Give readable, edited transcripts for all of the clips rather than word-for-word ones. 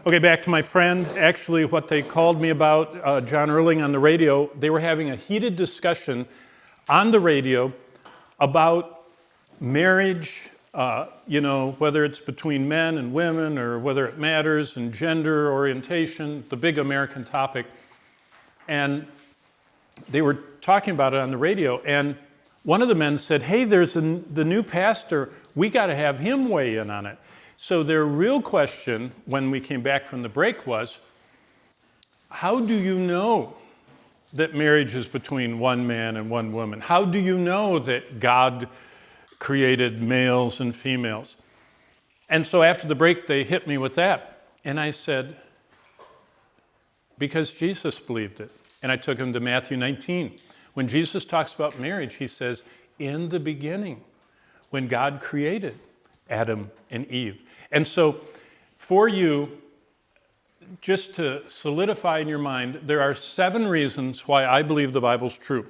Okay, back to my friend. Actually, what they called me about, John Erling on the radio, they were having a heated discussion on the radio about marriage, whether it's between men and women or whether it matters, and gender orientation, the big American topic. And they were talking about it on the radio, and one of the men said, hey, there's the new pastor, we got to have him weigh in on it. So their real question when we came back from the break was, how do you know that marriage is between one man and one woman? How do you know that God created males and females? And so after the break, they hit me with that. And I said, because Jesus believed it. And I took him to Matthew 19. When Jesus talks about marriage, he says, in the beginning, when God created Adam and Eve. And so for you, just to solidify in your mind, there are 7 reasons why I believe the Bible's true.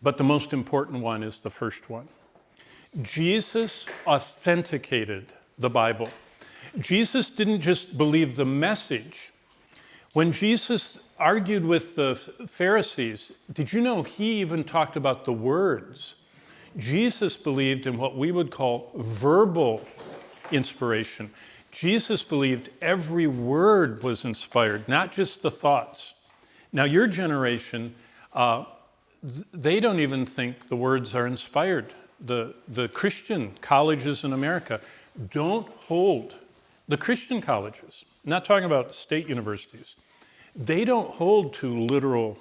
But the most important one is the first one. Jesus authenticated the Bible. Jesus didn't just believe the message. When Jesus argued with the Pharisees, did you know he even talked about the words? Jesus believed in what we would call verbal inspiration. Jesus believed every word was inspired, not just the thoughts. Now, your generation, they don't even think the words are inspired. The Christian colleges in America don't hold, the Christian colleges, I'm not talking about state universities, they don't hold to literal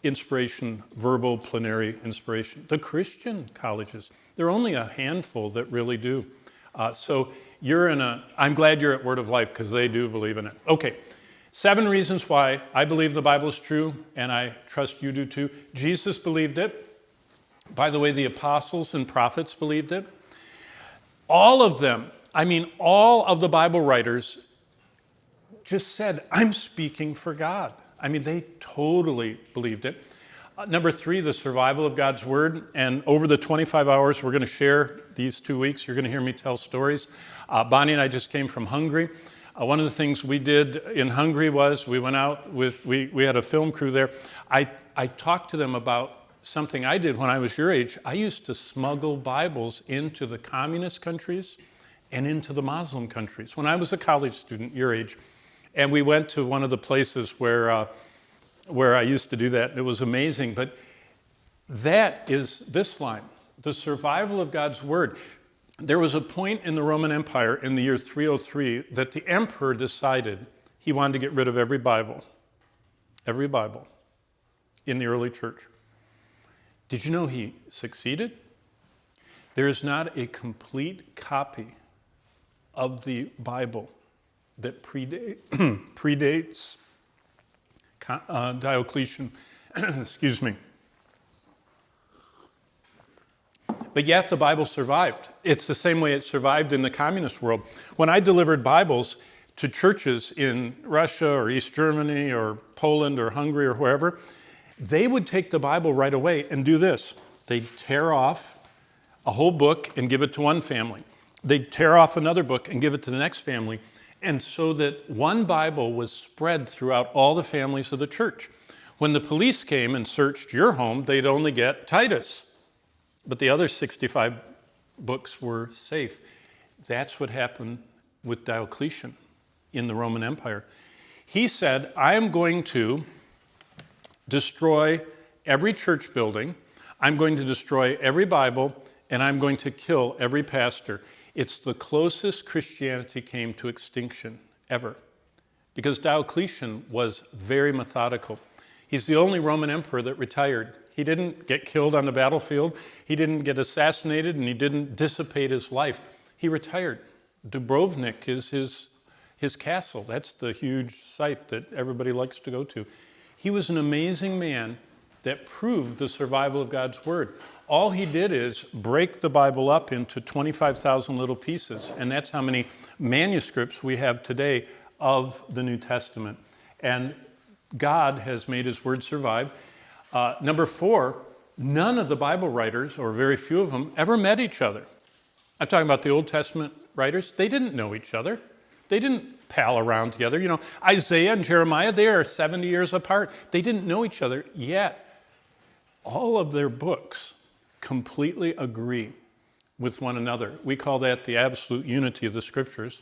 inspiration, verbal, plenary inspiration. The Christian colleges, there are only a handful that really do. So I'm glad you're at Word of Life because they do believe in it. Okay, 7 reasons why I believe the Bible is true, and I trust you do too. Jesus believed it. By the way, the apostles and prophets believed it. All of them, all of the Bible writers just said, I'm speaking for God. They totally believed it. Number 3, the survival of God's Word. And over the 25 hours we're going to share these 2 weeks, you're going to hear me tell stories. Bonnie and I just came from Hungary. One of the things we did in Hungary was we went out we had a film crew there. I talked to them about something I did when I was your age. I used to smuggle Bibles into the communist countries and into the Muslim countries when I was a college student, your age. And we went to one of the places where I used to do that, and it was amazing. But that is this line, the survival of God's Word. There was a point in the Roman Empire in the year 303 that the emperor decided he wanted to get rid of every Bible in the early church. Did you know he succeeded? There is not a complete copy of the Bible that predates Diocletian, excuse me. But yet the Bible survived. It's the same way it survived in the communist world. When I delivered Bibles to churches in Russia or East Germany or Poland or Hungary or wherever, they would take the Bible right away and do this. They'd tear off a whole book and give it to one family. They'd tear off another book and give it to the next family. And so that one Bible was spread throughout all the families of the church. When the police came and searched your home, they'd only get Titus. But the other 65 books were safe. That's what happened with Diocletian in the Roman Empire. He said, I am going to destroy every church building, I'm going to destroy every Bible, and I'm going to kill every pastor. It's the closest Christianity came to extinction ever, because Diocletian was very methodical. He's the only Roman emperor that retired. He didn't get killed on the battlefield, he didn't get assassinated, and he didn't dissipate his life. He retired. Dubrovnik is his castle. That's the huge site that everybody likes to go to. He was an amazing man that proved the survival of God's Word. All he did is break the Bible up into 25,000 little pieces, and that's how many manuscripts we have today of the New Testament. And God has made his Word survive. Number 4, none of the Bible writers, or very few of them, ever met each other. I'm talking about the Old Testament writers. They didn't know each other. They didn't pal around together. You know, Isaiah and Jeremiah, they are 70 years apart. They didn't know each other, yet all of their books completely agree with one another. We call that the absolute unity of the Scriptures.